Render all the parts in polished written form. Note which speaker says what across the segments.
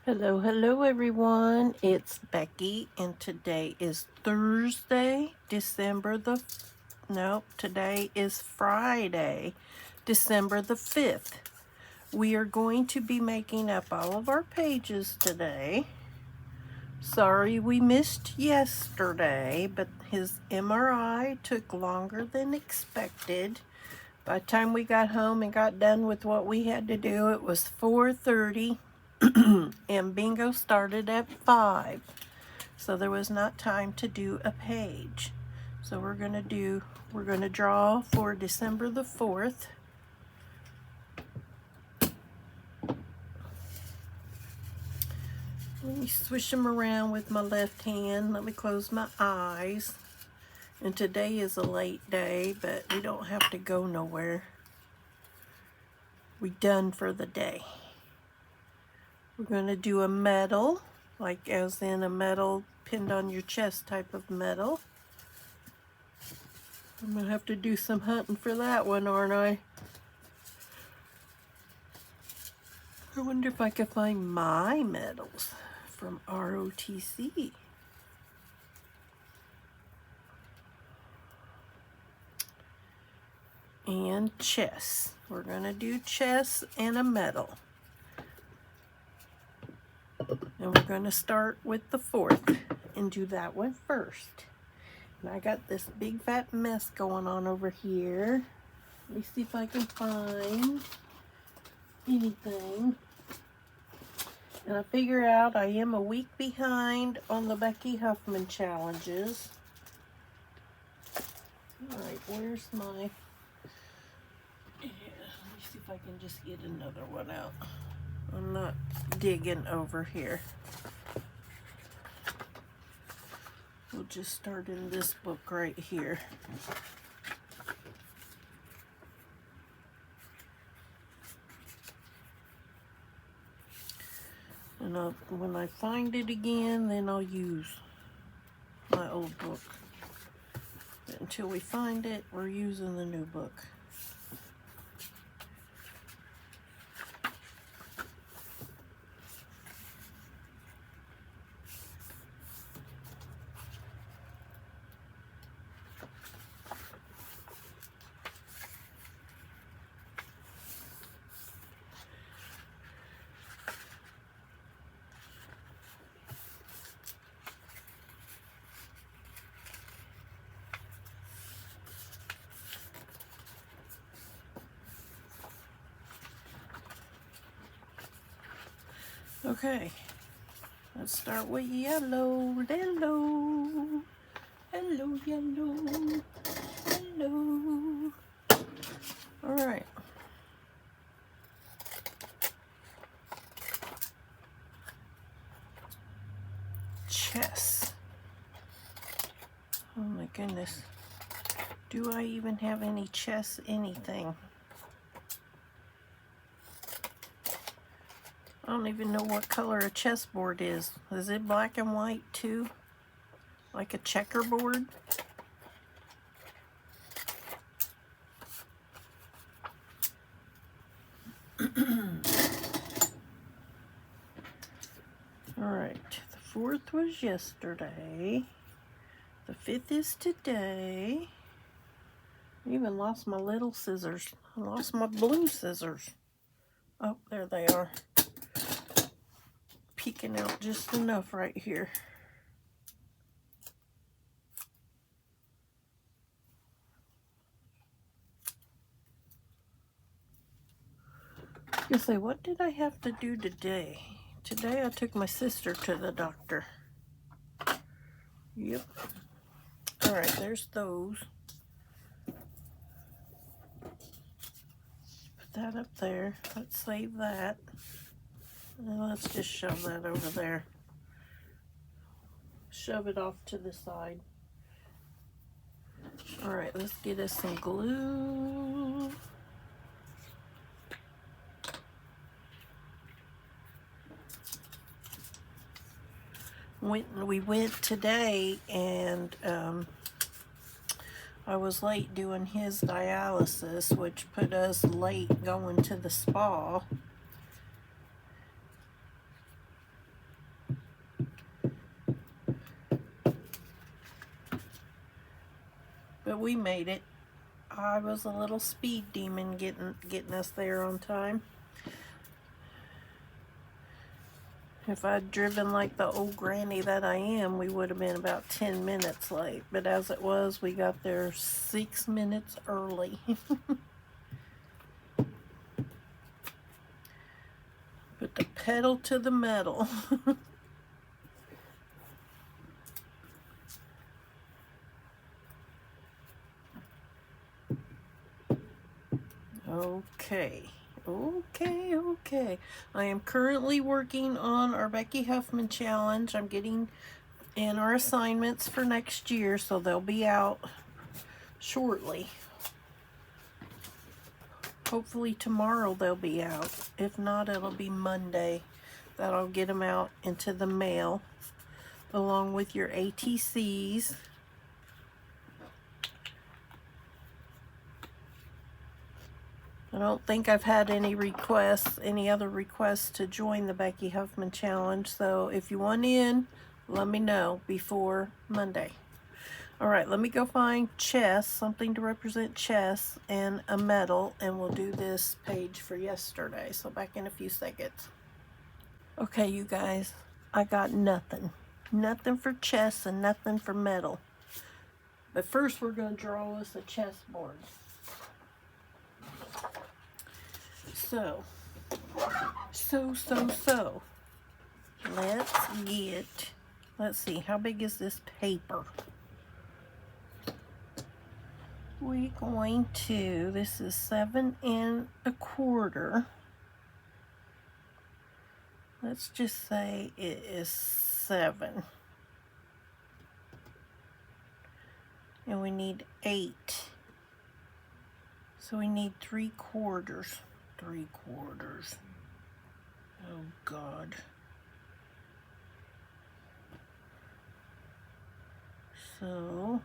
Speaker 1: Hello, hello everyone. It's Becky and today is Thursday, today is Friday, December the 5th. We are going to be making up all of our pages today. Sorry we missed yesterday, but his MRI took longer than expected. By the time we got home and got done with what we had to do, it was 4:30. And bingo started at 5, so there was not time to do a page. So we're gonna draw for December the 4th. Let me swish them around with my left hand. Let me close my eyes. And today is a late day, but we don't have to go nowhere. We done for the day. We're going to do a medal, like as in a medal pinned on your chest type of medal. I'm going to have to do some hunting for that one, aren't I? I wonder if I could find my medals from ROTC. And chess. We're going to do chess and a medal. And we're going to start with the 4th and do that one first. And I got this big fat mess going on over here. Let me see if I can find anything. And I figure out I am a week behind on the Becky Huffman challenges. Alright, where's my... Yeah, let me see if I can just get another one out. I'm not digging over here. We'll just start in this book right here. And when I find it again, then I'll use my old book. But until we find it, we're using the new book. Okay, let's start with yellow. Hello, hello, yellow, hello. All right. Chess. Oh my goodness. Do I even have any chess anything? I don't even know what color a chessboard is. Is it black and white too? Like a checkerboard? Alright, the 4th was yesterday. The 5th is today. I even lost my little scissors. I lost my blue scissors. Oh, there they are. Peeking out just enough right here. You say, what did I have to do today? Today I took my sister to the doctor. Yep. Alright, there's those. Put that up there. Let's save that. And let's just shove that over there. Shove it off to the side. Alright, let's get us some glue. We went today, and I was late doing his dialysis, which put us late going to the spa. but we made it. I was a little speed demon getting us there on time. If I'd driven like the old granny that I am, we would have been about 10 minutes late. But as it was, we got there 6 minutes early. Put the pedal to the metal. Okay. I am currently working on our Becky Huffman challenge. I'm getting in our assignments for next year, so they'll be out shortly. Hopefully tomorrow they'll be out. If not, it'll be Monday that I'll get them out into the mail, along with your ATCs. I don't think I've had any other requests to join the Becky Huffman challenge, so if you want in, let me know before Monday. Alright, let me go find chess, something to represent chess, and a medal, and we'll do this page for yesterday. So back in a few seconds. Okay, you guys, I got nothing. Nothing for chess and nothing for medal. But first we're going to draw us a chessboard. So. Let's see, how big is this paper? We're going to, this is 7 1/4. Let's just say it is 7. And we need 8. So we need 3/4. 3/4. Oh God. So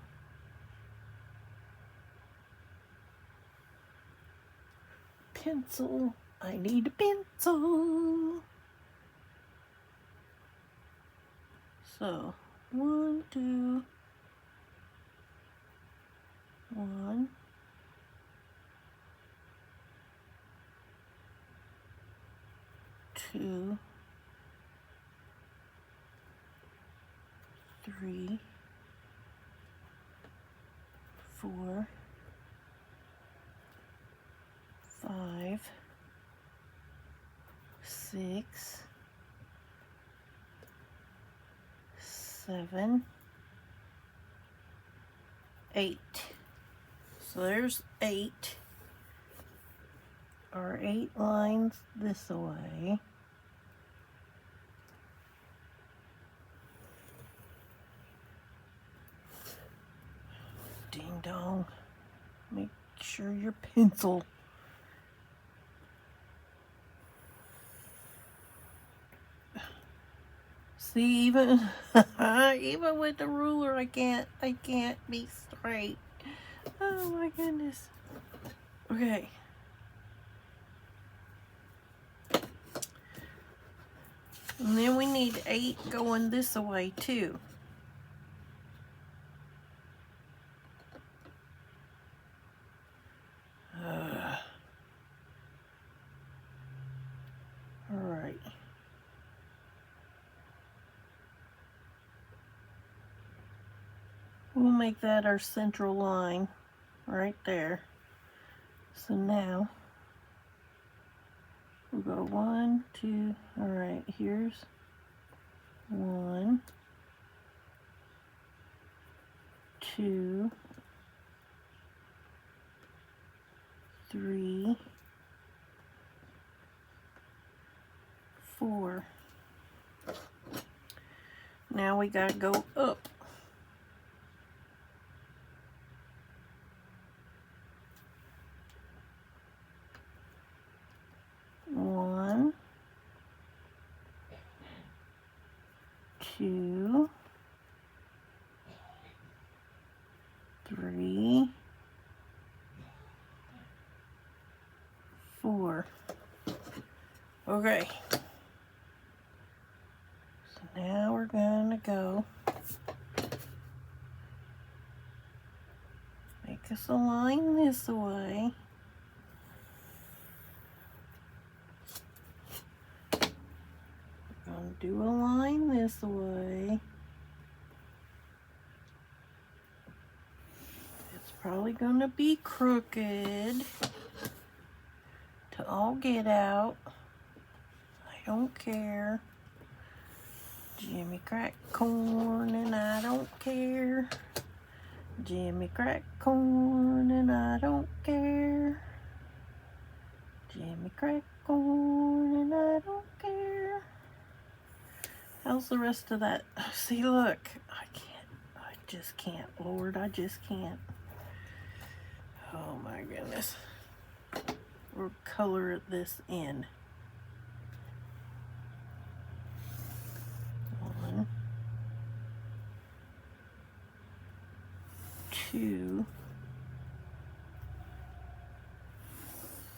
Speaker 1: pencil. I need a pencil. So 1, 2, 1, 2, 3, 4, 5, 6, 7, 8. So there's 8. Our 8 lines this way. Ding dong. Make sure your pencil. See, even even with the ruler, I can't be straight. Oh my goodness. Okay. And then we need 8 going this way too. Alright. We'll make that our central line right there. So now we'll go 1, 2, alright, here's 1, 2, 3, 4. Now we gotta go up. One, 2, 3, 4. Okay. So now we're gonna go us a line this way. Gonna do a line this way. It's probably gonna be crooked to all get out. I don't care. Jimmy crack corn and I don't care. Jimmy crack corn and I don't care. Jimmy crack corn and I don't care. How's the rest of that? See, look, I just can't, Lord, I just can't. Oh my goodness. We'll color this in. 1, 2,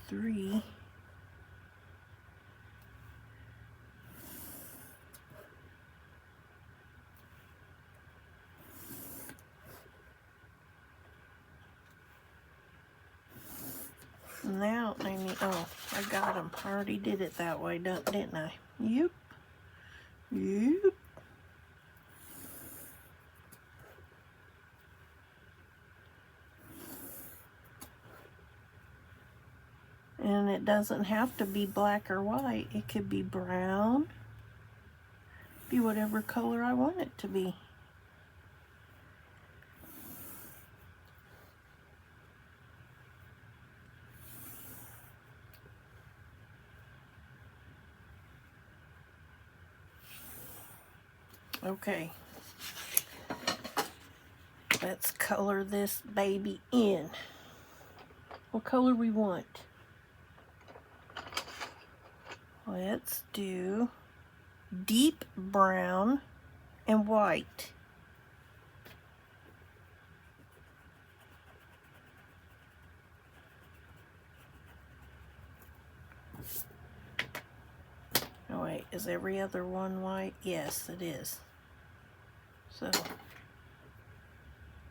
Speaker 1: 3, 4. Now I need, oh, I got them. I already did it that way, didn't I? Yep. Yep. And it doesn't have to be black or white. It could be brown. Be whatever color I want it to be. Okay. Let's color this baby in. What color we want? Let's do deep brown and white. Oh wait, is every other one white? Yes, it is. So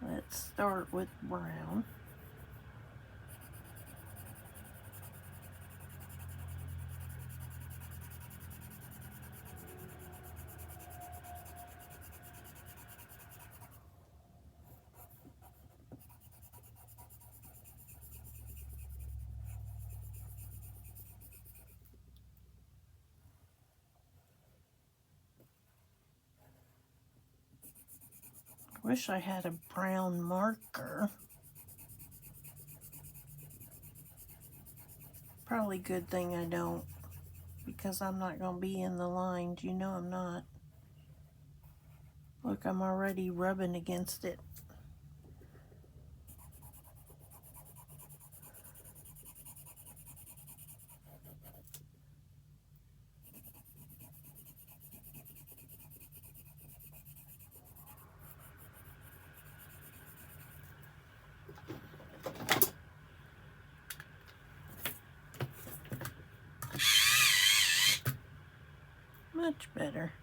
Speaker 1: let's start with brown. Wish I had a brown marker. Probably good thing I don't, because I'm not going to be in the lines. You know I'm not. Look, I'm already rubbing against it. Much better.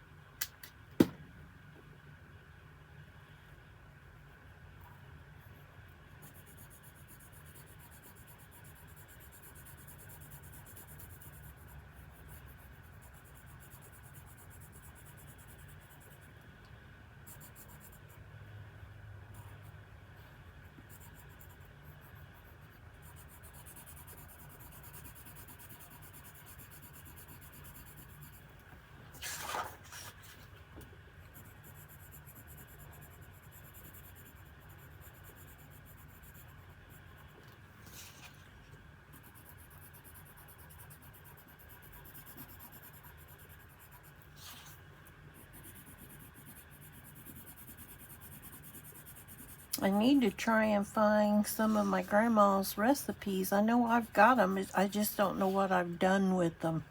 Speaker 1: I need to try and find some of my grandma's recipes. I know I've got them. I just don't know what I've done with them.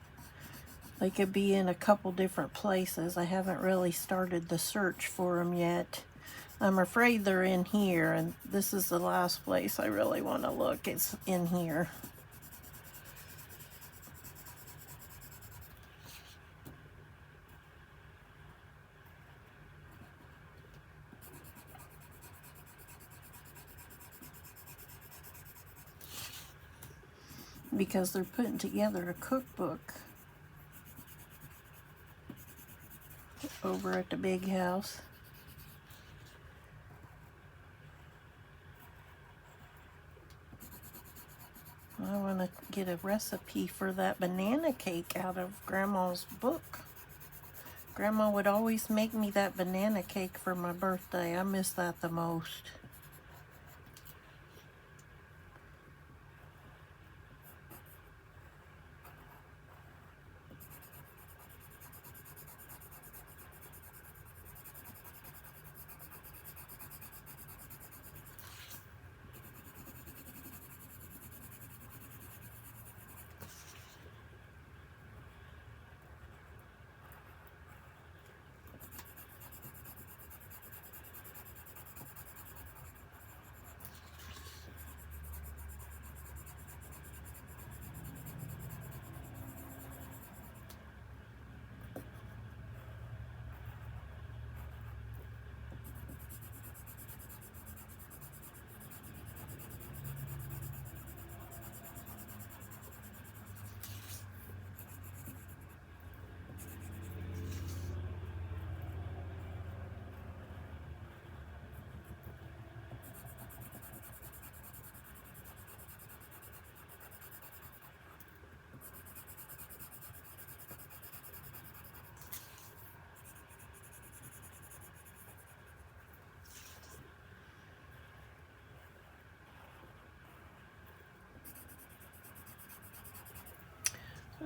Speaker 1: They could be in a couple different places. I haven't really started the search for them yet. I'm afraid they're in here, and this is the last place I really want to look. It's in here. because they're putting together a cookbook over at the big house. I want to get a recipe for that banana cake out of Grandma's book. Grandma would always make me that banana cake for my birthday. I miss that the most.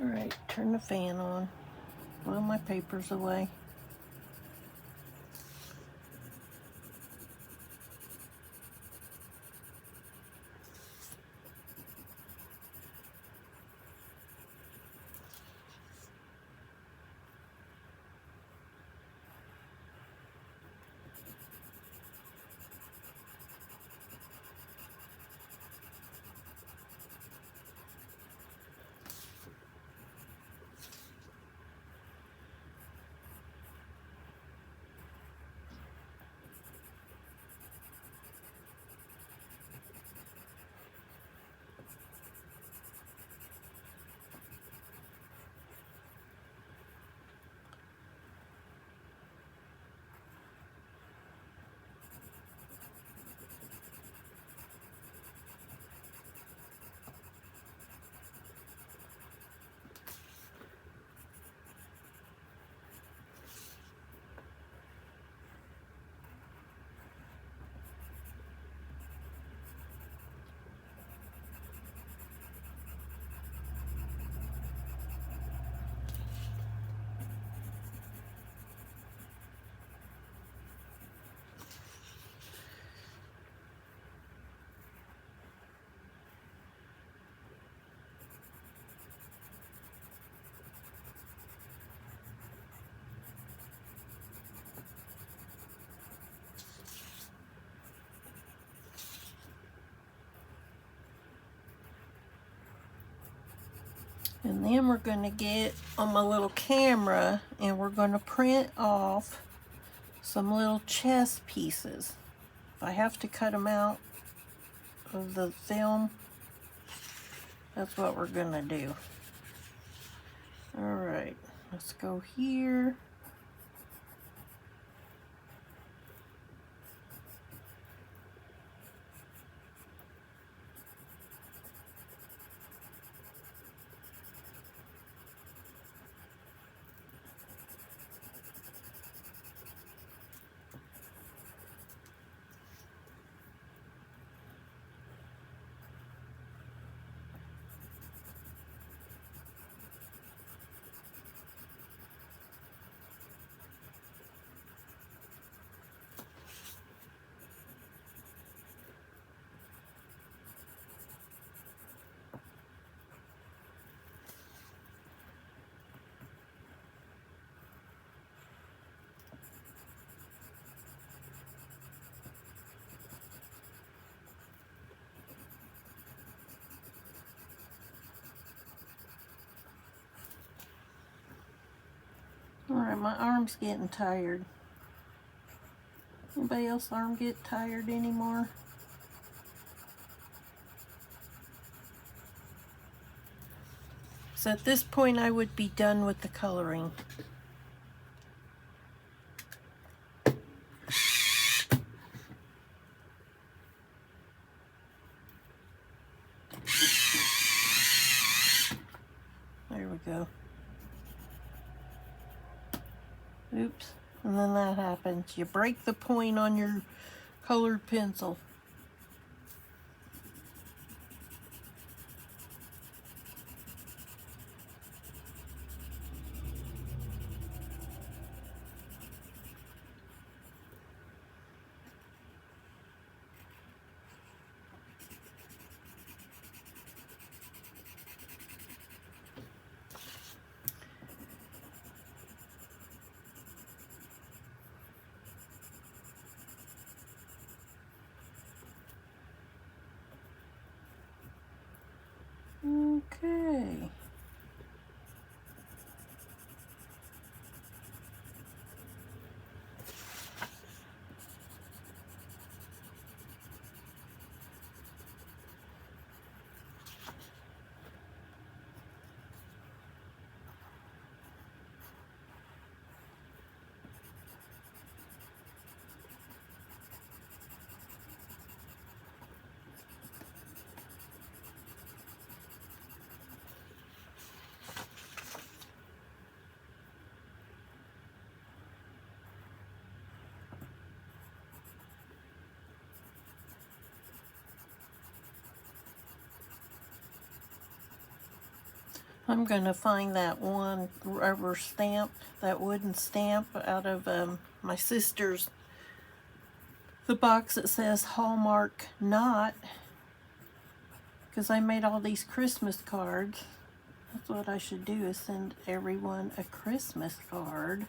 Speaker 1: All right, turn the fan on. Blow my papers away. And then we're going to get on my little camera and we're going to print off some little chess pieces. If I have to cut them out of the film, that's what we're going to do. All right, let's go here. All right, my arm's getting tired. Anybody else arm get tired anymore? So at this point I would be done with the coloring. There we go. Oops. And then that happens. You break the point on your colored pencil. Okay. I'm going to find that one rubber stamp, that wooden stamp out of my sister's, the box that says Hallmark Not, because I made all these Christmas cards. That's what I should do, is send everyone a Christmas card.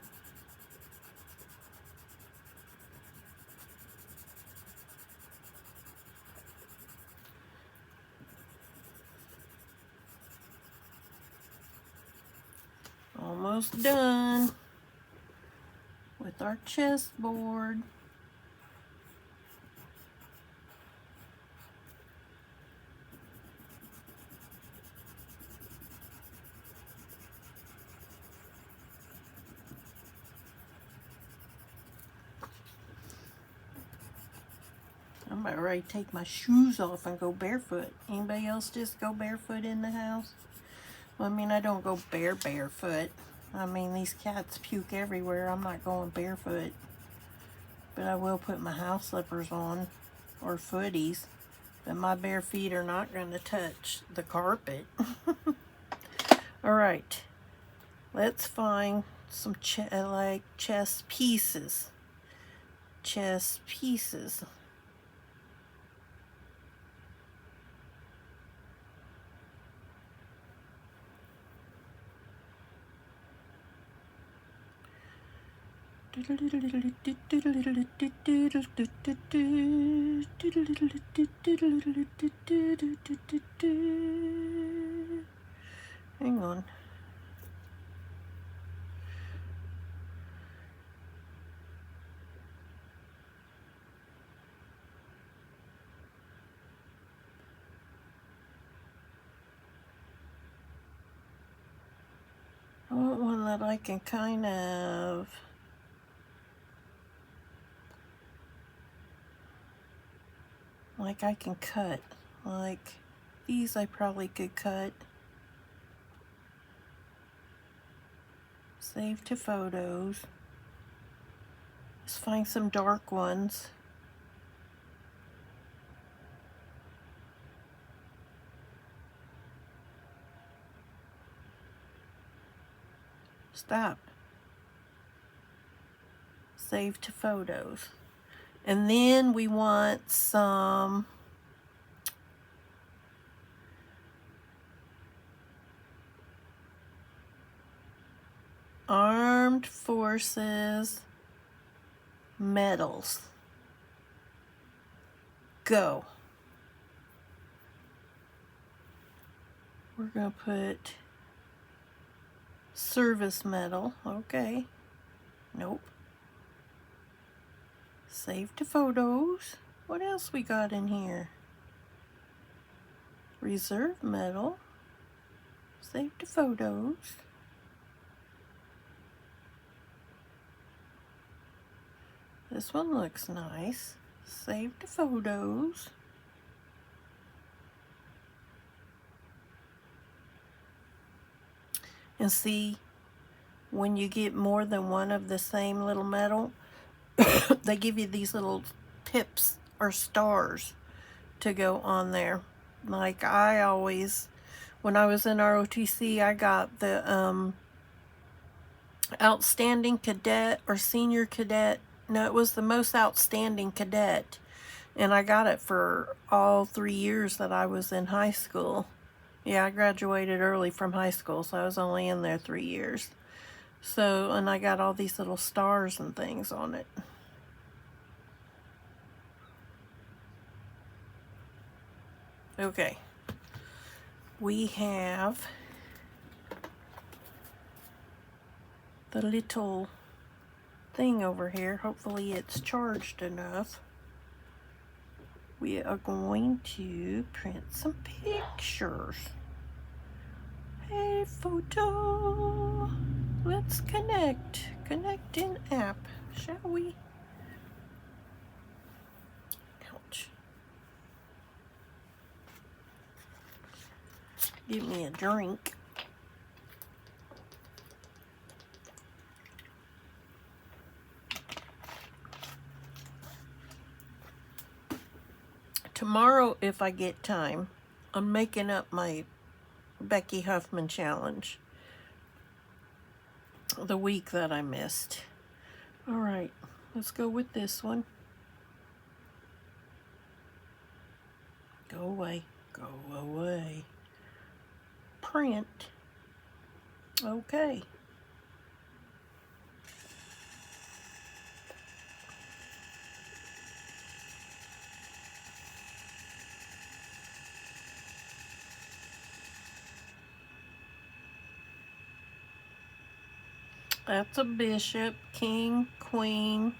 Speaker 1: Almost done with our chessboard. I'm about ready to take my shoes off and go barefoot. Anybody else just go barefoot in the house? Well, I mean, I don't go barefoot. I mean, these cats puke everywhere. I'm not going barefoot. But I will put my house slippers on, or footies. But my bare feet are not going to touch the carpet. Alright. Let's find some chess pieces. Chess pieces. Hang on. I want one that I can kind of I can cut. Like these I probably could cut. Save to photos. Let's find some dark ones. Stop. Save to photos. And then we want some Armed Forces medals. Go. We're going to put service medal. Okay. Nope. Save to photos. What else we got in here? Reserve medal. Save the photos. This one looks nice. Save the photos. And see, when you get more than one of the same little medal, they give you these little tips or stars to go on there. Like I always, when I was in ROTC, I got the outstanding cadet or senior cadet. No, it was the most outstanding cadet. And I got it for all 3 years that I was in high school. Yeah, I graduated early from high school, so I was only in there 3 years. So, and I got all these little stars and things on it. Okay. We have the little thing over here. Hopefully it's charged enough. We are going to print some pictures. Hey, photo. Let's connect. Connect in app, shall we? Ouch. Give me a drink. Tomorrow, if I get time, I'm making up my Becky Huffman challenge. The week that I missed. All right, let's go with this one. Go away. Go away. Print. Okay. That's a bishop, king, queen.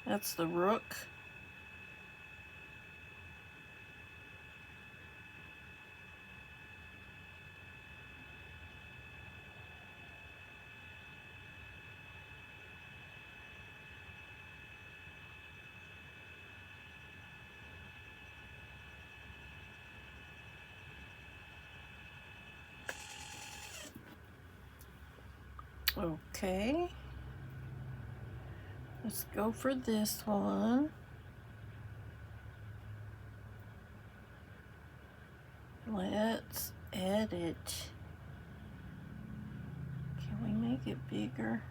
Speaker 1: That's the rook. Okay. Let's go for this one. Let's edit. Can we make it bigger?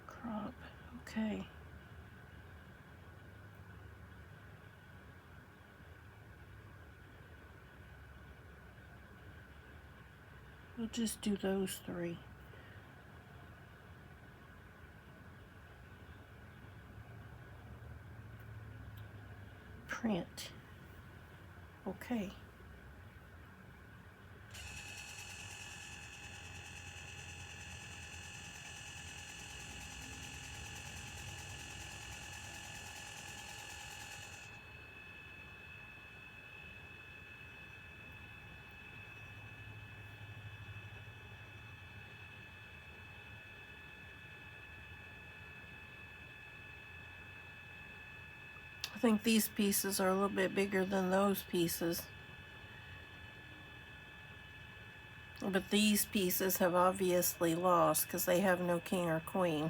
Speaker 1: Crop. Okay. We'll just do those three. Print. Okay. I think these pieces are a little bit bigger than those pieces. But these pieces have obviously lost because they have no king or queen.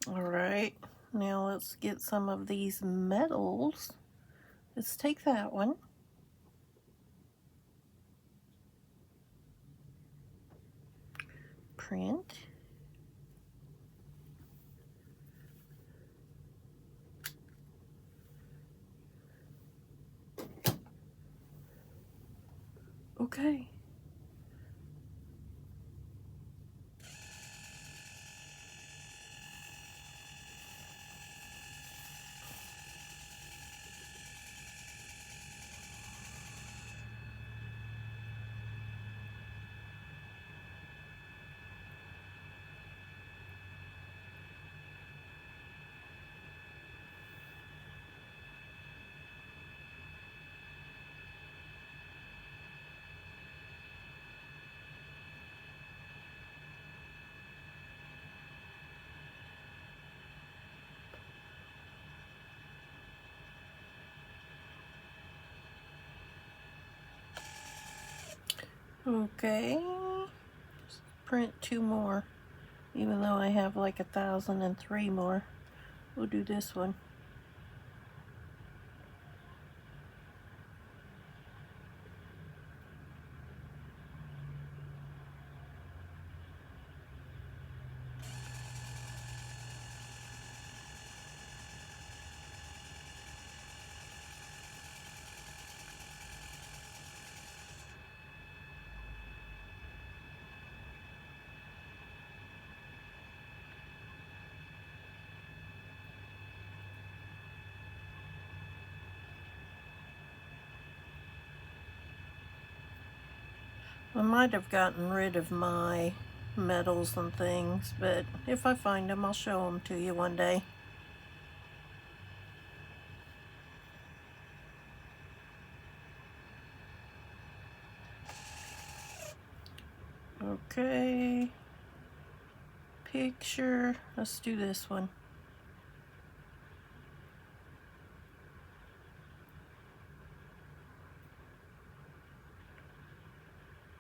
Speaker 1: All right, now let's get some of these medals. Let's take that one. Print. Okay. Okay, print 2 more, even though I have like 1,003 more. We'll do this one. I might have gotten rid of my medals and things, but if I find them, I'll show them to you one day. Okay, picture, let's do this one.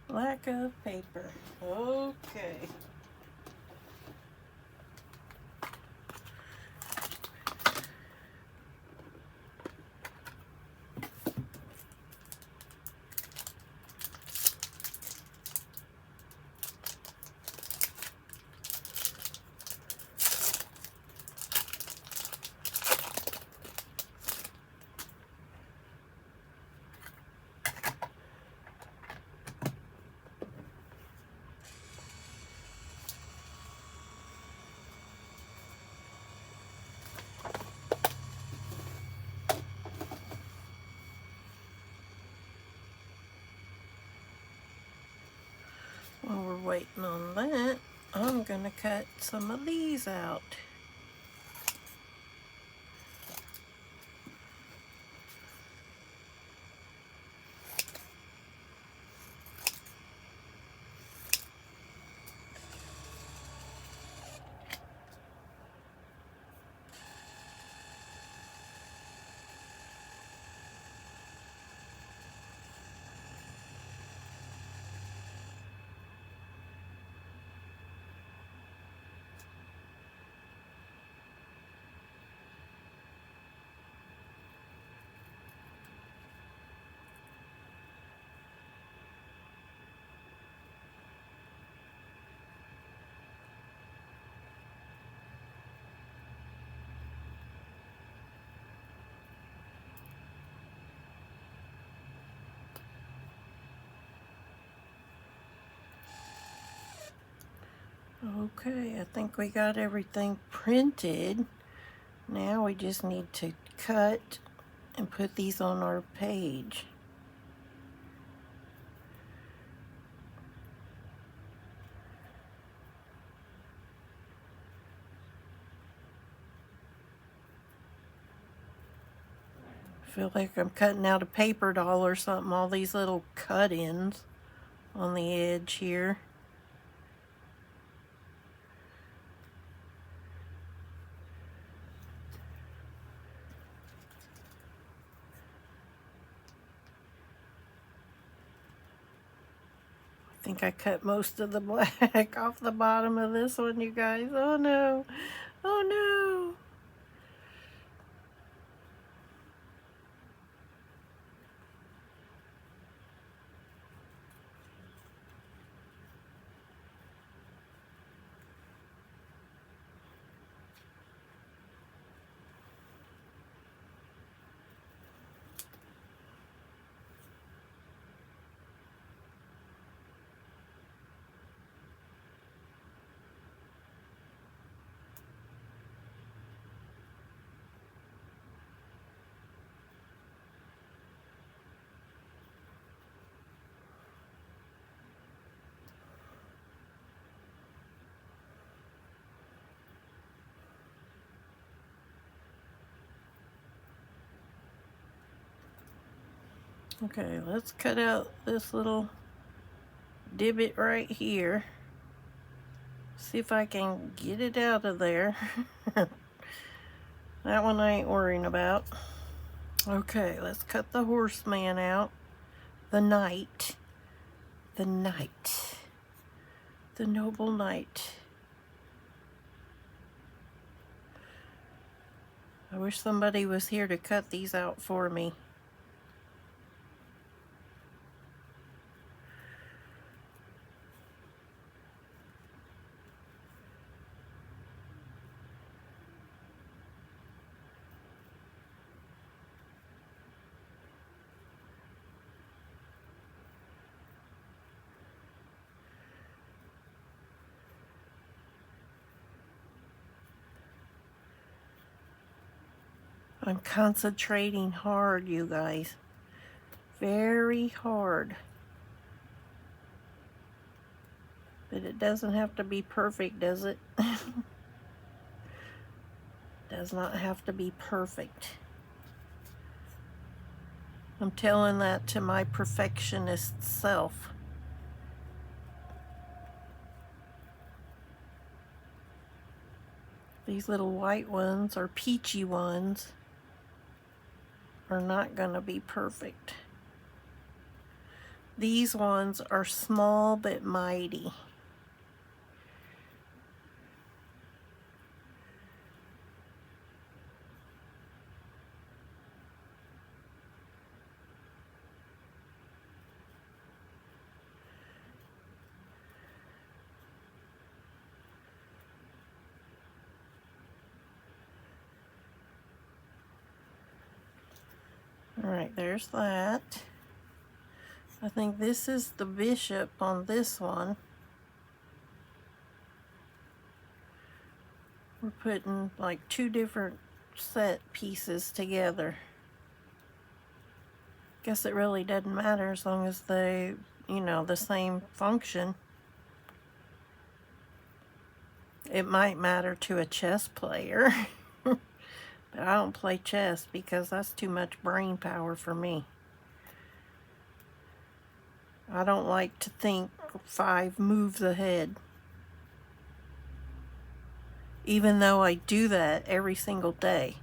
Speaker 1: Lack of paper. Okay. While we're waiting on that, I'm gonna cut some of these out. Okay, I think we got everything printed. Now we just need to cut and put these on our page. I feel like I'm cutting out a paper doll or something, all these little cut-ins on the edge here. I think I cut most of the black off the bottom of this one, you guys. Oh no, oh no. Okay, let's cut out this little divot right here. See if I can get it out of there. That one I ain't worrying about. Okay, let's cut the horseman out. The knight. the knight, the noble knight. I wish somebody was here to cut these out for me. I'm concentrating hard, you guys. Very hard. But it doesn't have to be perfect, does it? Does not have to be perfect. I'm telling that to my perfectionist self. These little white ones, or peachy ones, are not going to be perfect. These ones are small but mighty. Alright, there's that. I think this is the bishop on this one. We're putting like two different set pieces together. Guess it really doesn't matter as long as they, the same function. It might matter to a chess player. But I don't play chess because that's too much brain power for me. I don't like to think 5 moves ahead. Even though I do that every single day.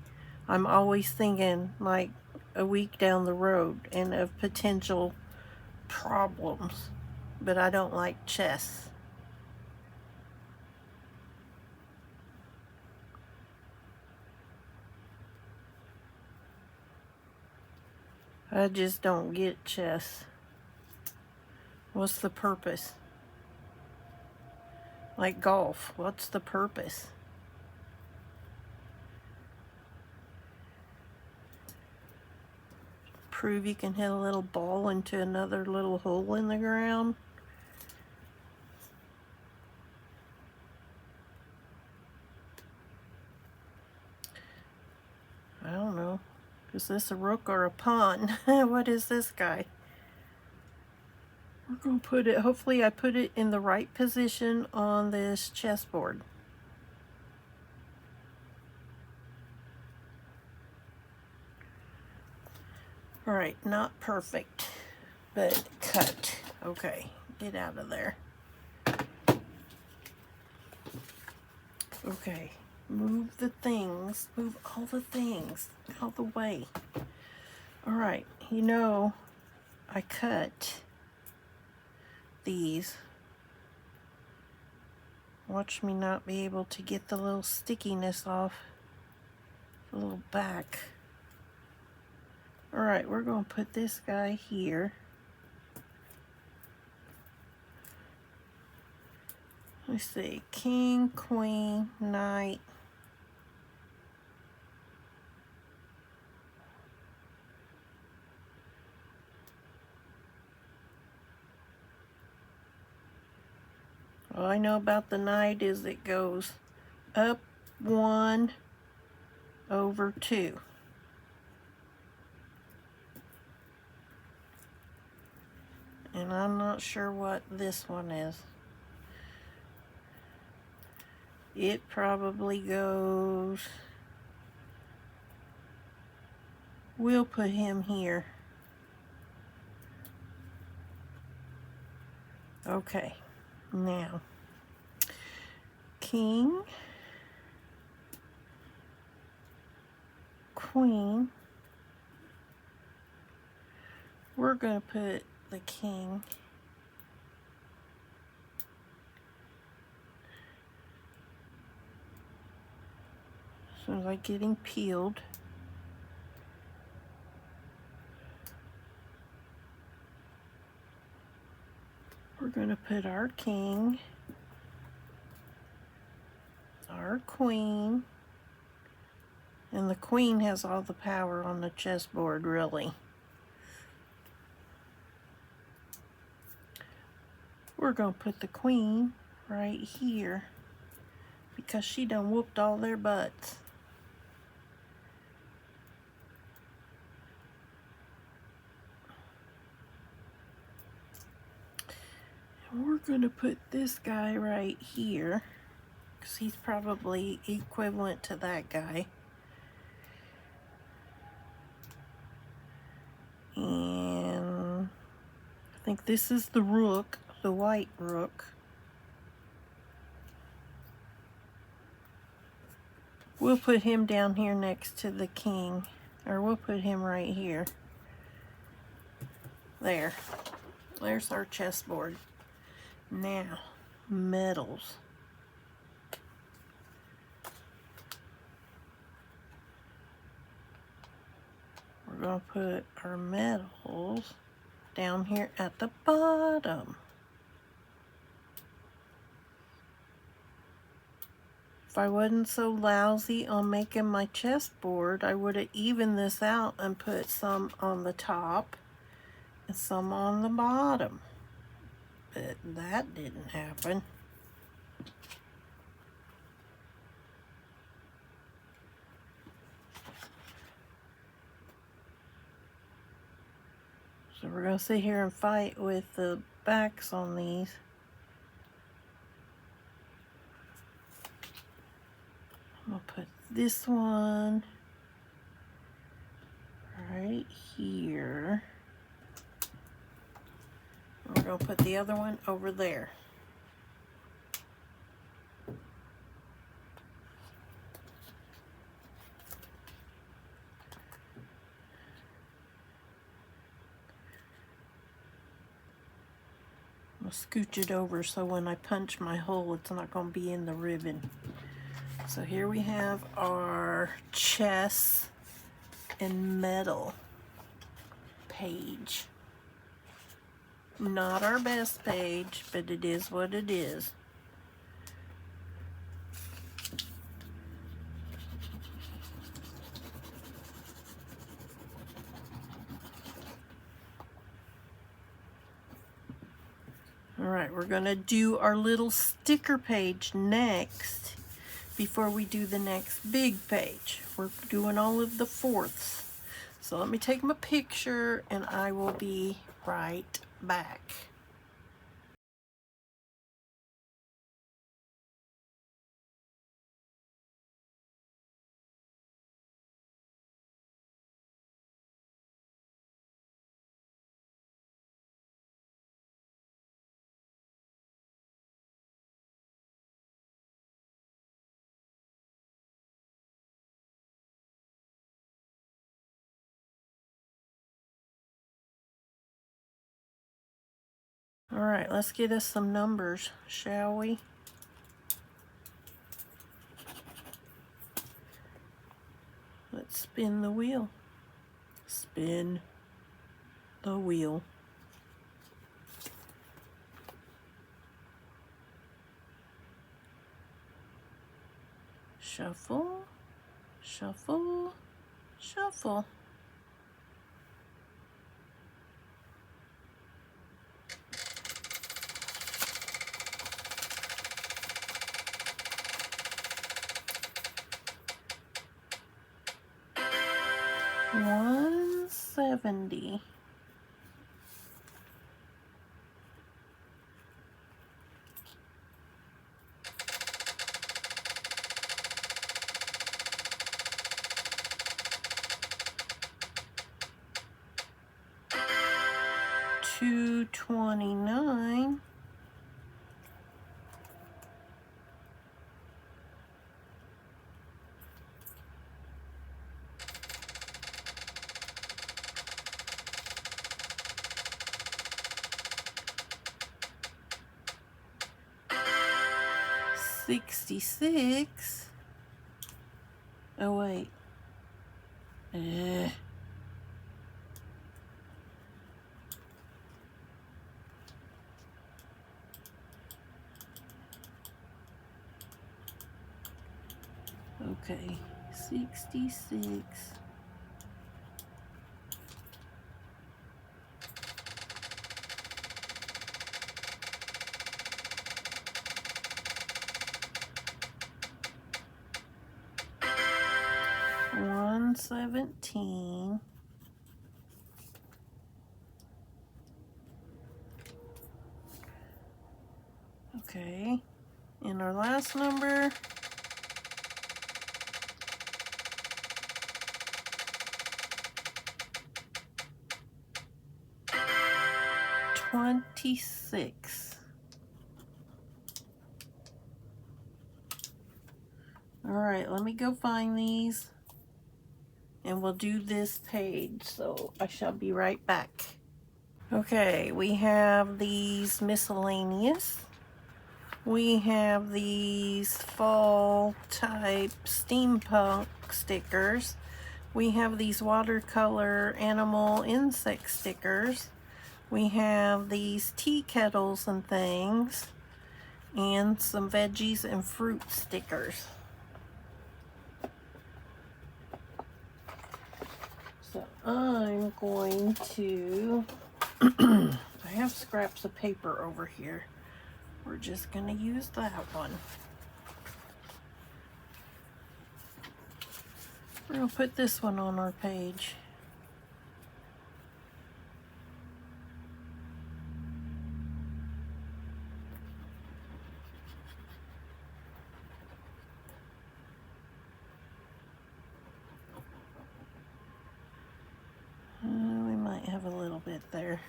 Speaker 1: I'm always thinking like a week down the road and of potential problems. But I don't like chess. I just don't get chess. What's the purpose? Like golf, what's the purpose? Prove you can hit a little ball into another little hole in the ground? I don't know. Is this a rook or a pawn? What is this guy? We're going to put it, hopefully I put it in the right position on this chessboard. Alright, not perfect, but cut. Okay, get out of there. Okay, move the things, move all the things out the way. Alright, I cut these. Watch me not be able to get the little stickiness off the little back. Alright, we're going to put this guy here. Let's see, king, queen, knight. All I know about the knight is it goes up 1 over 2. And I'm not sure what this one is. It probably goes... We'll put him here. Okay, now, king, queen. We're going to put the king So like getting peeled. We're going to put our king, our queen, and the queen has all the power on the chessboard, really. We're going to put the queen right here because she done whooped all their butts. And we're going to put this guy right here because he's probably equivalent to that guy. And I think this is the rook, the white rook. We'll put him down here next to the king, or we'll put him right here. There. There's our chessboard. Now, medals. We're going to put our medals down here at the bottom. If I wasn't so lousy on making my chessboard, I would have evened this out and put some on the top and some on the bottom. But that didn't happen. So we're going to sit here and fight with the backs on these. I'm going to put this one right here. We're going to put the other one over there. I'm going to scooch it over so when I punch my hole, it's not going to be in the ribbon. So here we have our chess and medal page. Not our best page, but it is what it is. All right, we're gonna do our little sticker page next before we do the next big page. We're doing all of the fourths. So let me take my picture and I will be right back. All right, let's get us some numbers, shall we? Let's spin the wheel. Spin the wheel. Shuffle, shuffle, shuffle. $170. $229. $66. Oh, wait. Ugh. Okay, 66. $117. Okay, and our last number, 26. All right, let me go find these and we'll do this page. So I shall be right back. Okay, we have these miscellaneous. We have these fall type steampunk stickers. We have these watercolor animal insect stickers. We have these tea kettles and things, and some veggies and fruit stickers. So I'm going to, I have scraps of paper over here. We're just going to use that one. We're going to put this one on our page. We might have a little bit there.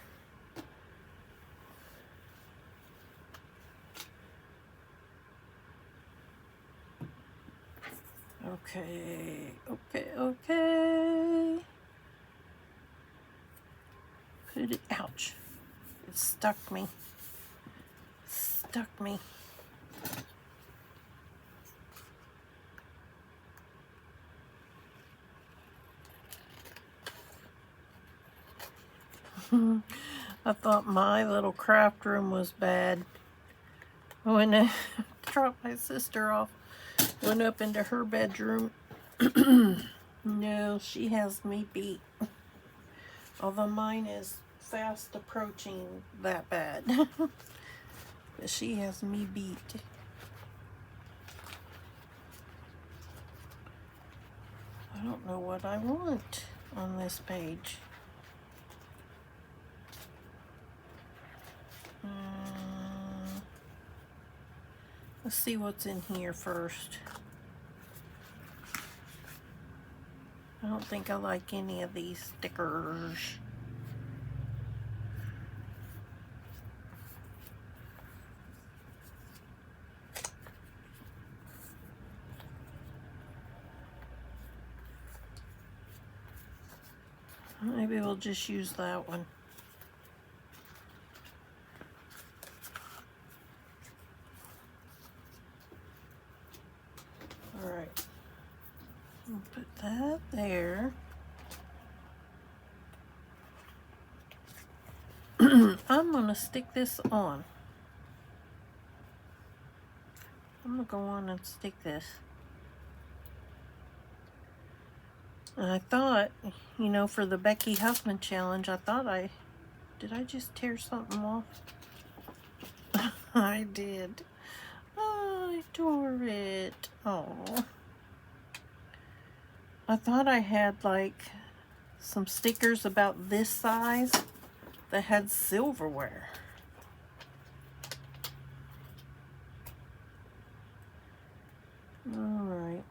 Speaker 1: Okay. Put it, ouch. It stuck me. I thought my little craft room was bad. When I dropped my sister off, went up into her bedroom. No, she has me beat. Although mine is fast approaching that bad. But she has me beat. I don't know what I want on this page. Let's see what's in here first. I don't think I like any of these stickers. Maybe we'll just use that one. All right. We'll put that there. I'm gonna stick this on. I'm gonna go on and stick this. And I thought, you know, for the Becky Huffman challenge, I thought did I just tear something off? I did. Oh, I tore it. Oh. I thought I had like some stickers about this size that had silverware. Alright.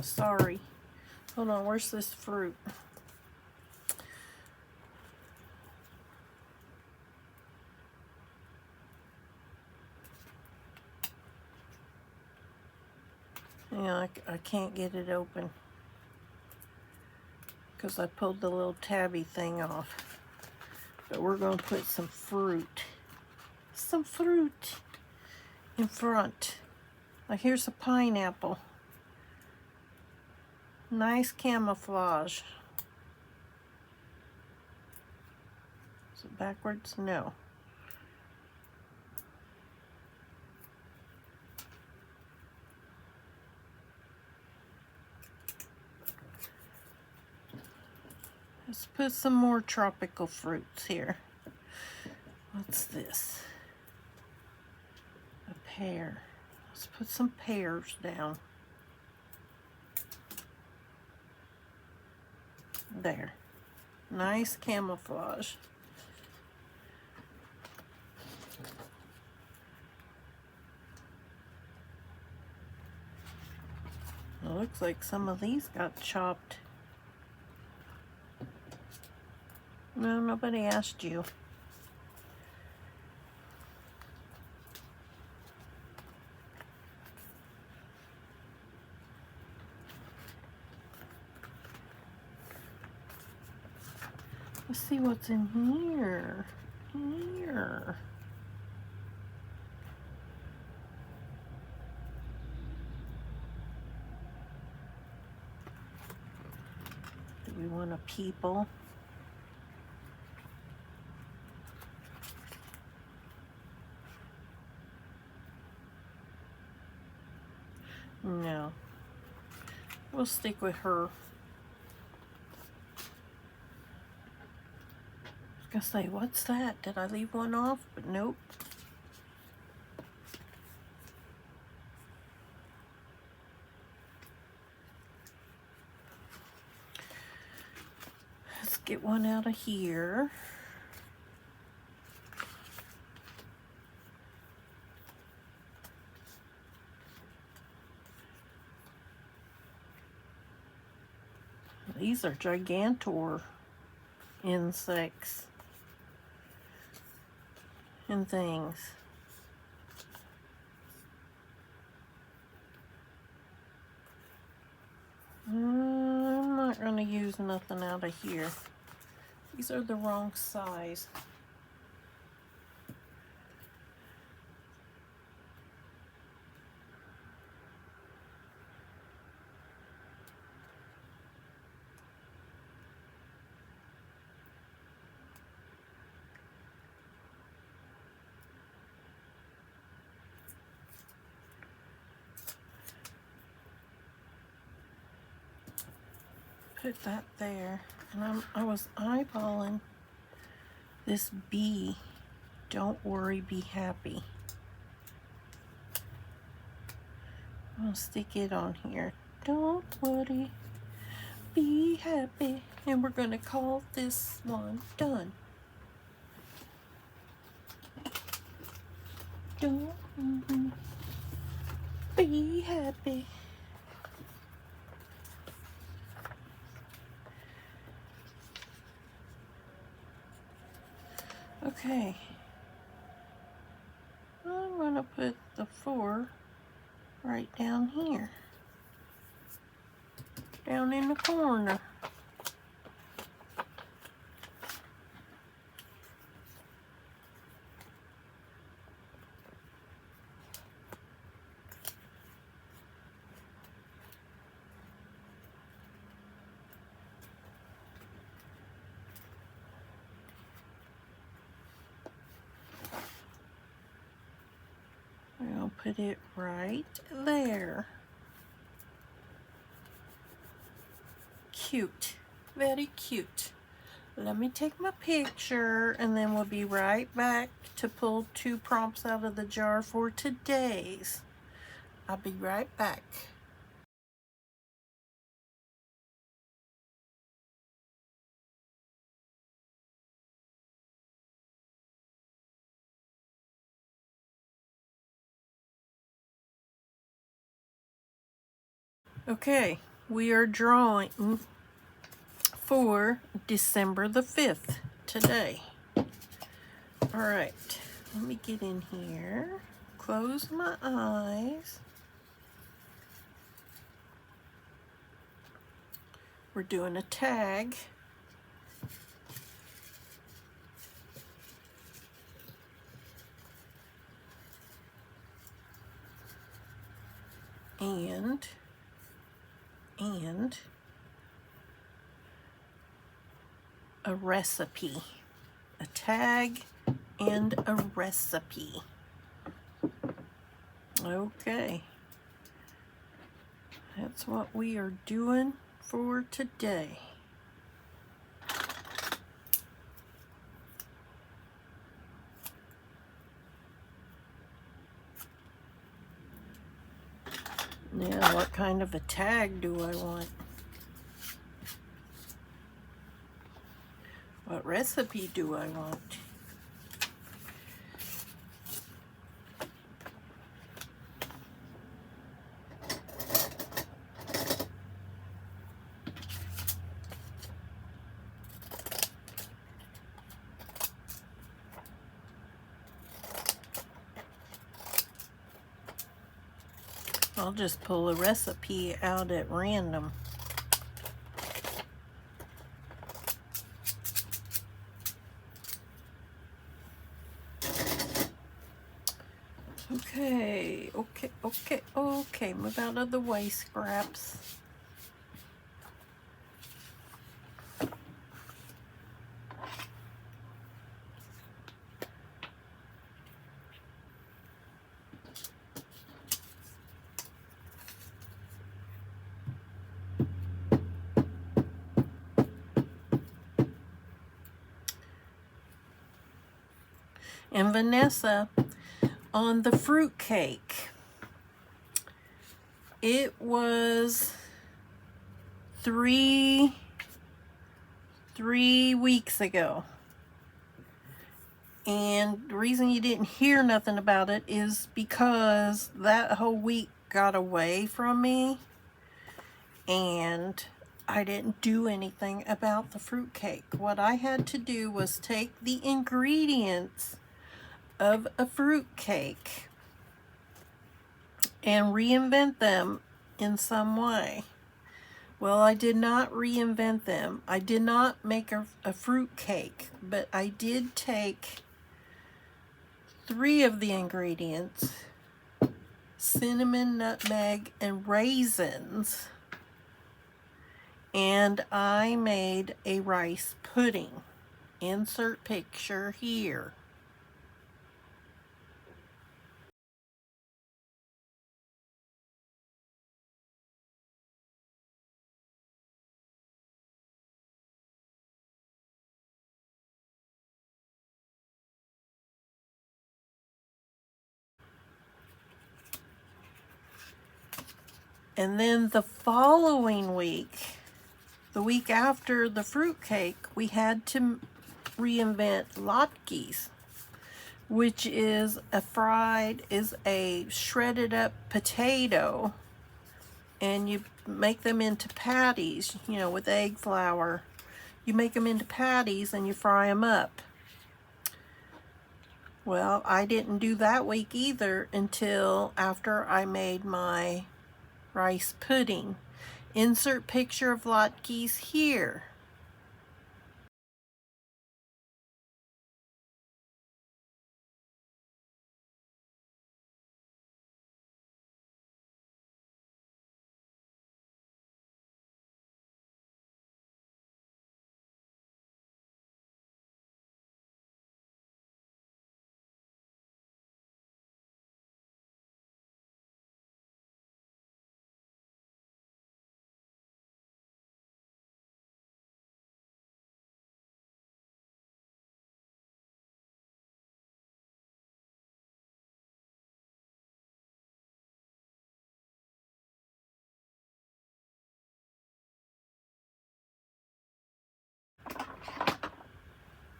Speaker 1: Sorry. Hold on, where's this fruit? Yeah, I can't get it open because I pulled the little tabby thing off. But we're going to put some fruit in front. Like here's a pineapple. Nice camouflage. Is it backwards? No. Let's put some more tropical fruits here. What's this? A pear. Let's put some pears down. There. Nice camouflage. It looks like some of these got chopped. No, nobody asked you. Let's see what's in here. Here. Do we want a people? No. We'll stick with her. I was gonna say, what's that? Did I leave one off? But nope. Let's get one out of here. These are gigantor insects and things. I'm not going to use nothing out of here. These are the wrong size. Put that there. And I was eyeballing this bee. Don't worry, be happy. I'll stick it on here. Don't worry, be happy. And we're going to call this one done. Don't worry, be happy. Okay, I'm going to put the 4 right down here, down in the corner. I'll put it right there. Cute, very cute. Let me take my picture and then we'll be right back to pull 2 prompts out of the jar for today's. I'll be right back. Okay, we are drawing for December the 5th today. All right, let me get in here, close my eyes. We're doing a tag. and a recipe. A tag and a recipe. Okay. That's what we are doing for today. Now, what kind of a tag do I want? What recipe do I want? I'll just pull a recipe out at random. Okay, move out of the way, scraps. And Vanessa, on the fruit cake, it was three weeks ago. And the reason you didn't hear nothing about it is because that whole week got away from me and I didn't do anything about the fruit cake. What I had to do was take the ingredients of a fruit cake and reinvent them in some way. Well, I did not reinvent them. I did not make a fruit cake, but I did take 3 of the ingredients, cinnamon, nutmeg, and raisins, and I made a rice pudding. Insert picture here. And then the following week, the week after the fruit cake, we had to reinvent latkes, which is a shredded up potato, and you make them into patties, with egg flour. You make them into patties and you fry them up. Well, I didn't do that week either until after I made my rice pudding. Insert picture of latkes here.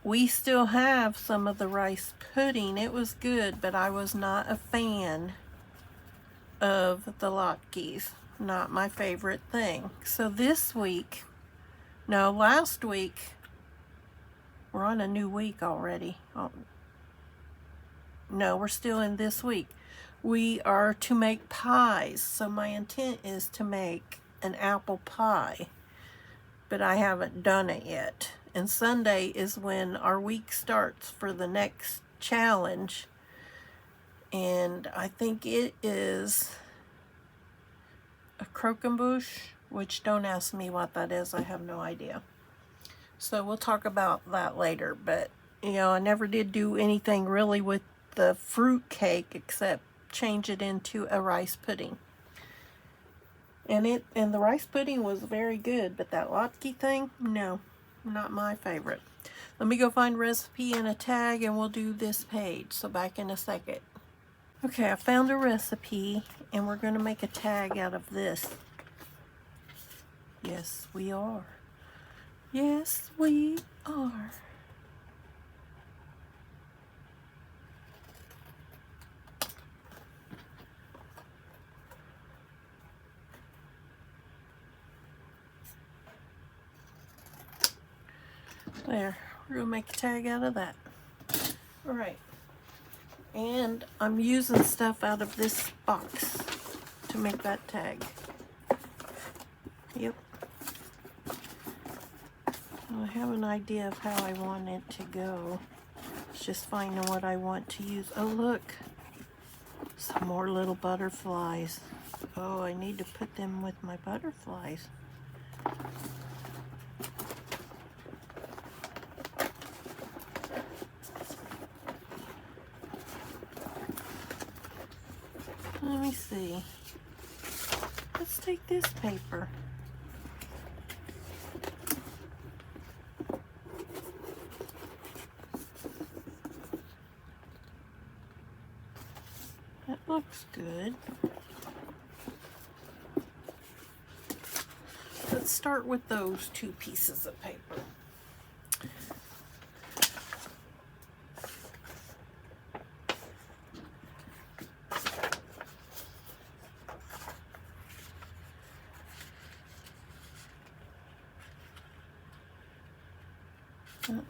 Speaker 1: We still have some of the rice pudding. It was good, but I was not a fan of the latkes. Not my favorite thing. So this week, no, last week, we're on a new week already. Oh, no, we're still in this week. We are to make pies. So my intent is to make an apple pie, but I haven't done it yet. And Sunday is when our week starts for the next challenge. And I think it is a croquembouche, which don't ask me what that is. I have no idea. So we'll talk about that later. But, you know, I never did do anything really with the fruit cake except change it into a rice pudding. And the rice pudding was very good, but that latke thing, no, not my favorite. Let me go find recipe and a tag and we'll do this page. So back in a second. Okay, I found a recipe and we're going to make a tag out of this. Yes, we are. Yes, we are. There, we're going to make a tag out of that. All right. And I'm using stuff out of this box to make that tag. Yep. I have an idea of how I want it to go. It's just finding what I want to use. Oh, look. Some more little butterflies. Oh, I need to put them with my butterflies. Let me see. Let's take this paper. That looks good. Let's start with those 2 pieces of paper.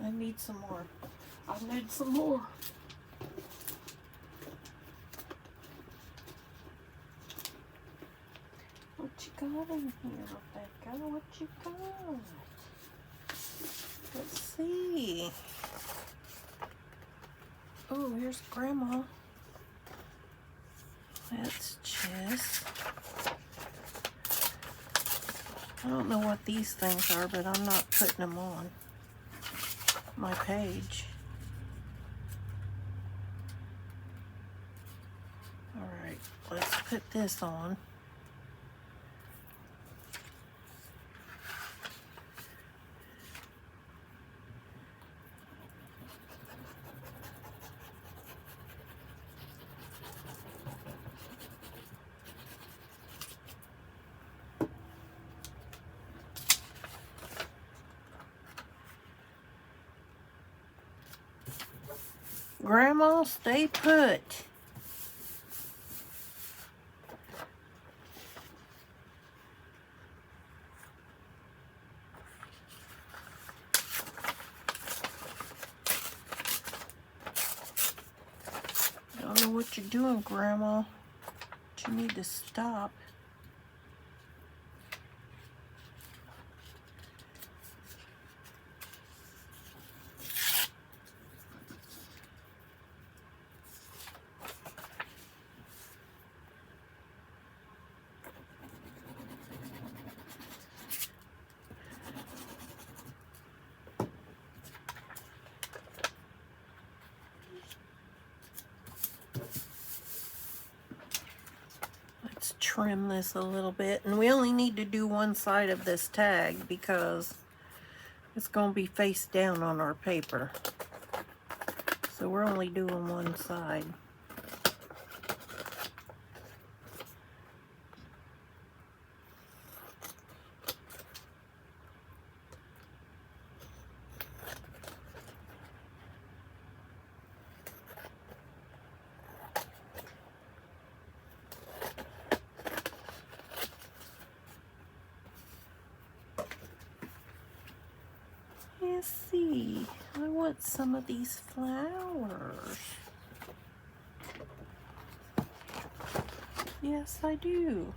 Speaker 1: I need some more. I need some more. What you got in here, Rebecca? What you got? Let's see. Oh, here's Grandma. That's just... I don't know what these things are, but I'm not putting them on my page. Alright, let's put this on. Grandma, stay put. I don't know what you're doing, Grandma. But you need to stop. Trim this a little bit, and we only need to do one side of this tag because it's going to be face down on our paper, so we're only doing one side. Let's see, I want some of these flowers. Yes, I do.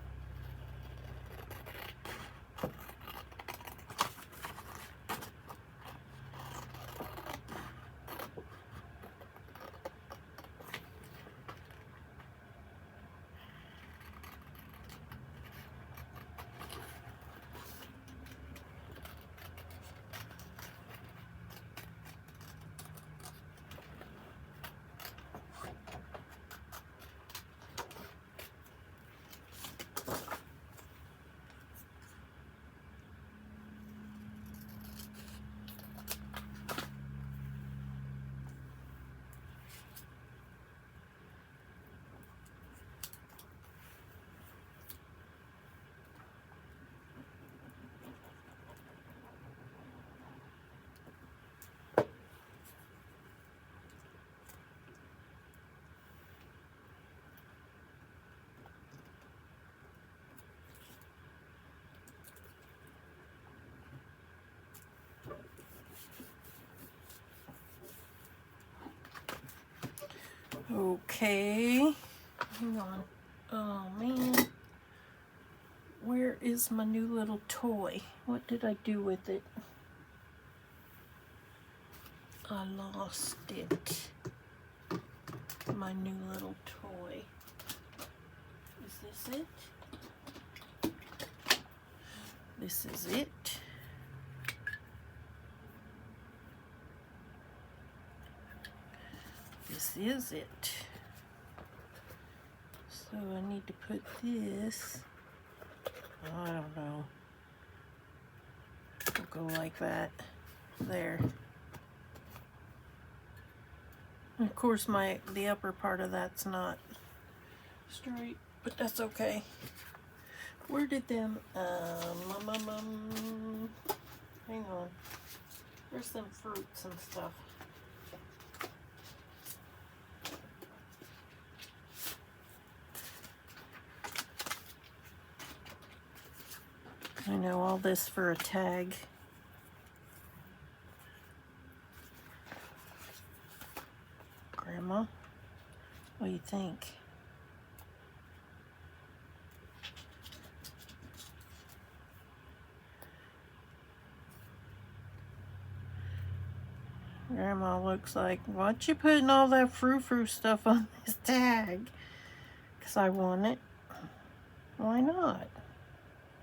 Speaker 1: Okay. Hang on. Oh man. Where is my new little toy? What did I do with it? I lost it. My new little toy. Is this it? This is it. This is it. So I need to put this, I don't know. We'll go like that. There. And of course the upper part of that's not straight, but that's okay. Where did them hang on. There's some fruits and stuff. I know, all this for a tag. Grandma, what do you think? Grandma looks like, what you putting all that frou-frou stuff on this tag? 'Cause I want it. Why not?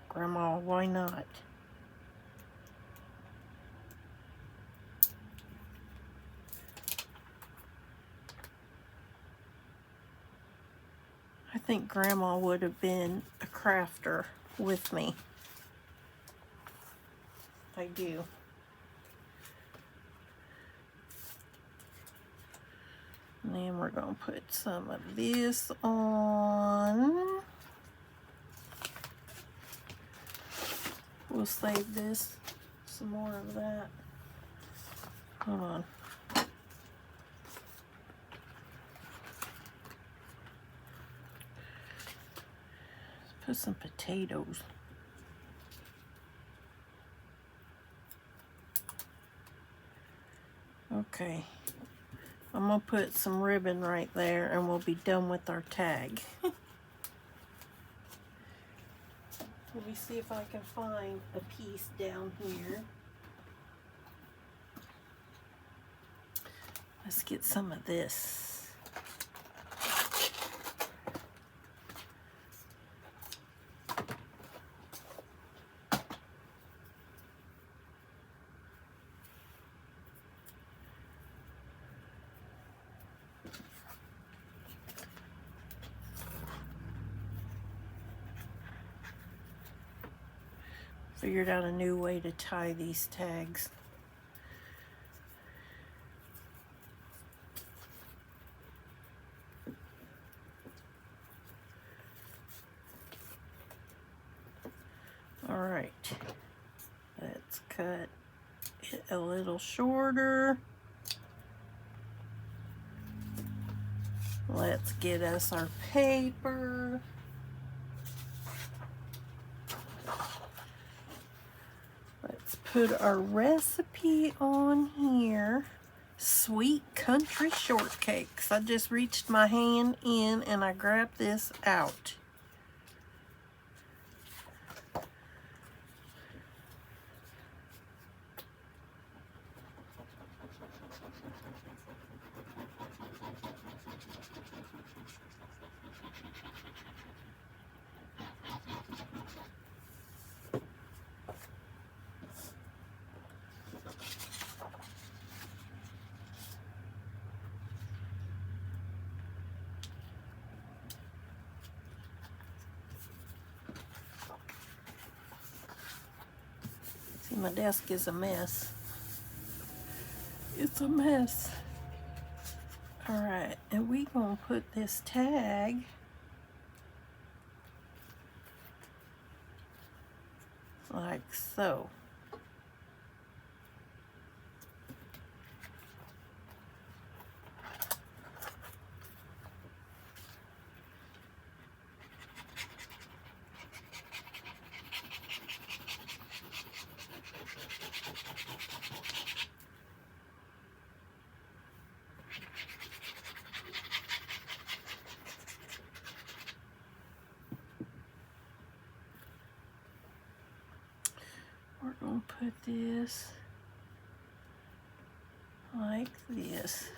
Speaker 1: Grandma, why not? I think Grandma would have been a crafter with me. I do. And then we're going to put some of this on. We'll save this, some more of that. Hold on. Let's put some potatoes. Okay. I'm going to put some ribbon right there and we'll be done with our tag. Let me see if I can find a piece down here. Let's get some of this. Figured out a new way to tie these tags. All right, let's cut it a little shorter. Let's get us our paper. Let's put our recipe on here. Sweet country shortcakes. I just reached my hand in and I grabbed this out. See, my desk is a mess. It's a mess. All right, and we gonna put this tag like so. put this like this.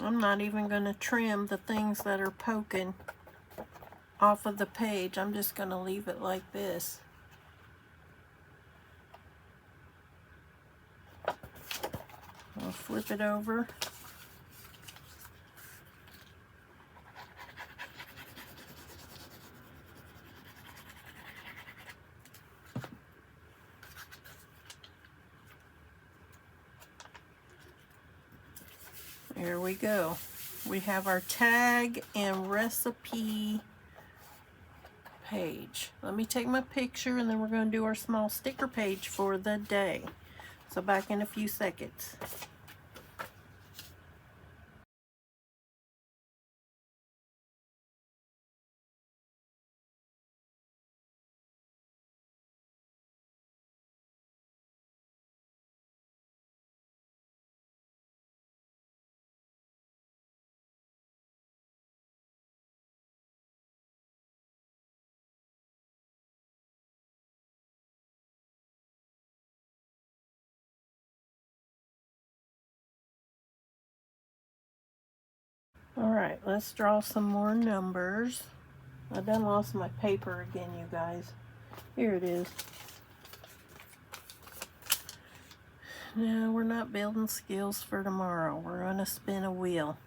Speaker 1: I'm not even going to trim the things that are poking off of the page. I'm just going to leave it like this. I'll flip it over. There we go. We have our tag and recipe page. Let me take my picture and then we're going to do our small sticker page for the day. So back in a few seconds. Alright, let's draw some more numbers. I done lost my paper again, you guys. Here it is. No, we're not building skills for tomorrow. We're going to spin a wheel.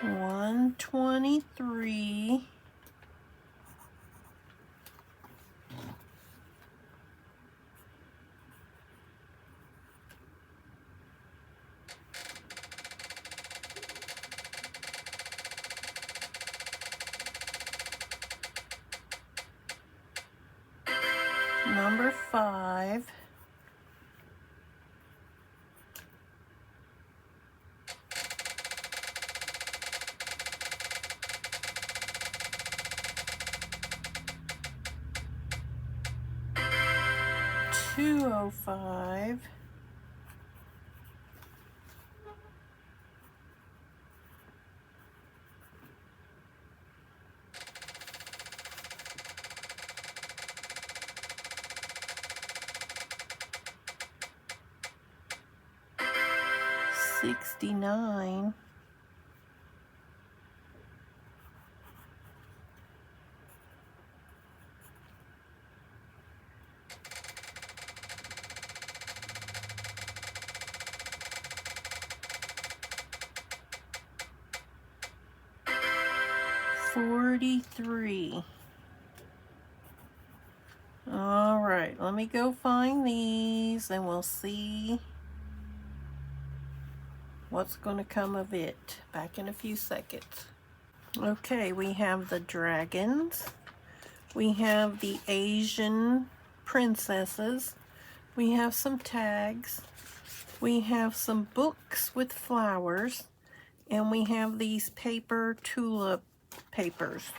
Speaker 1: $123. Number 5. $205. $69. $43. All right, let me go find these and we'll see what's going to come of it. Back in a few seconds. Okay, we have the dragons. We have the Asian princesses. We have some tags. We have some books with flowers. And we have these paper tulip papers.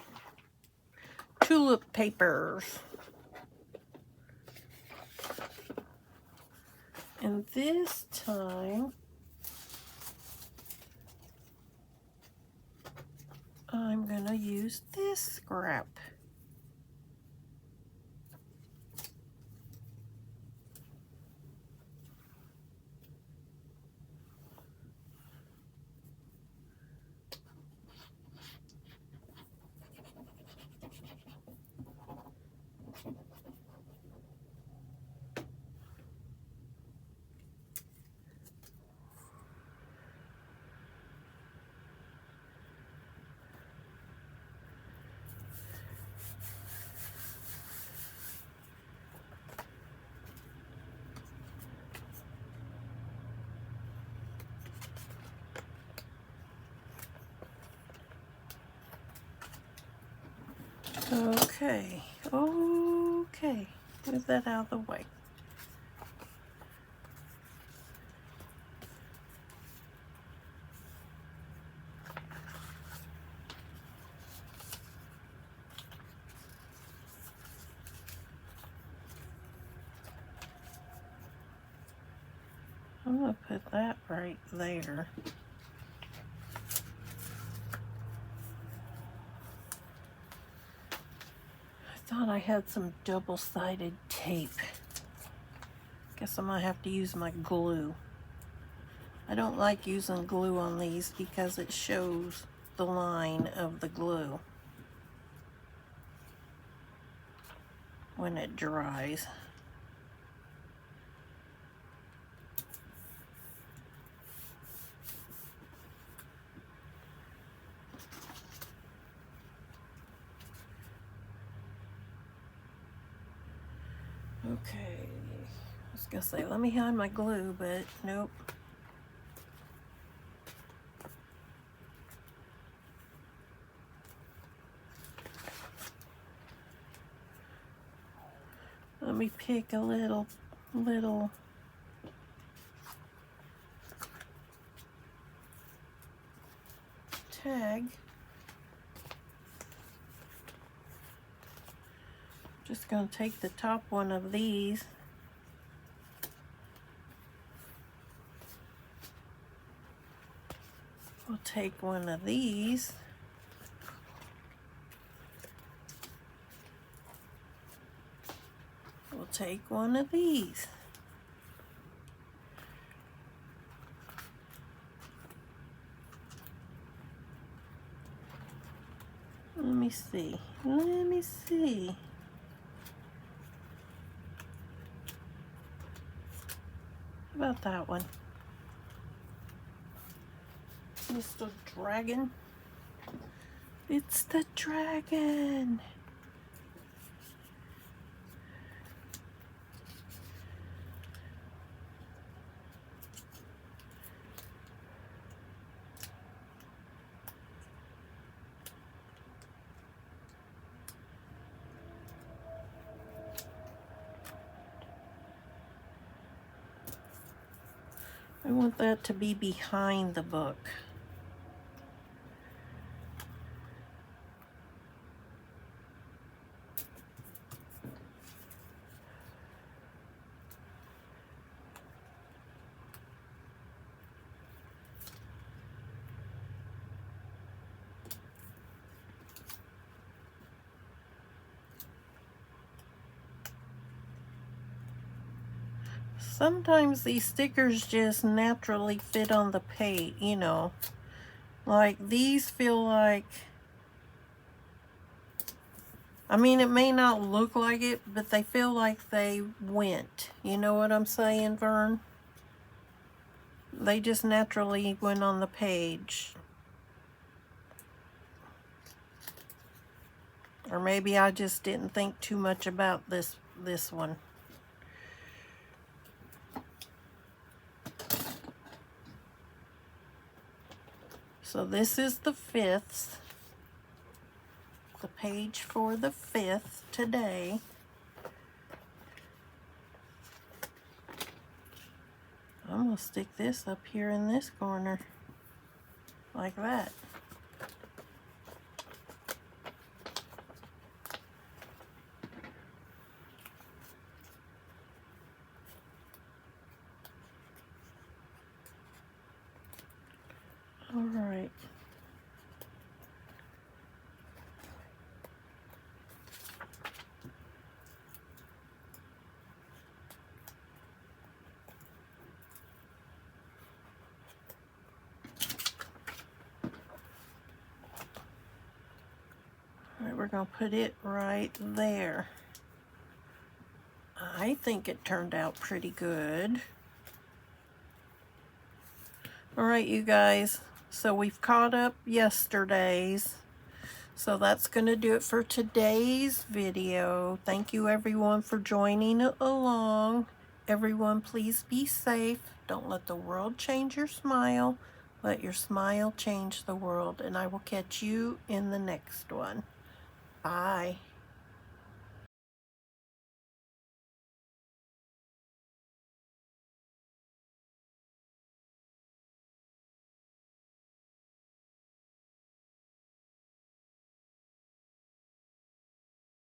Speaker 1: Tulip papers. And this time, I'm going to use this scrap. Okay, move that out of the way. I'm going to put that right there. I thought I had some double-sided tape. Guess I'm going to have to use my glue. I don't like using glue on these because it shows the line of the glue when it dries. Okay, I was gonna say, let me hide my glue, but nope. Let me pick a little tag. Just gonna take the top one of these. We'll take one of these. We'll take one of these. Let me see. Let me see. How about that one? Mr. Dragon. It's the dragon. I want that to be behind the book. Sometimes these stickers just naturally fit on the page, you know. Like these feel like, I mean, it may not look like it, but they feel like they went. You know what I'm saying, Vern? They just naturally went on the page. Or maybe I just didn't think too much about this one. So this is the 5th, the page for the 5th today. I'm going to stick this up here in this corner, like that. All right. All right, we're going to put it right there. I think it turned out pretty good. All right, you guys. So we've caught up yesterday's. So that's going to do it for today's video. Thank you everyone for joining along. Everyone, please be safe. Don't let the world change your smile. Let your smile change the world. And I will catch you in the next one. Bye.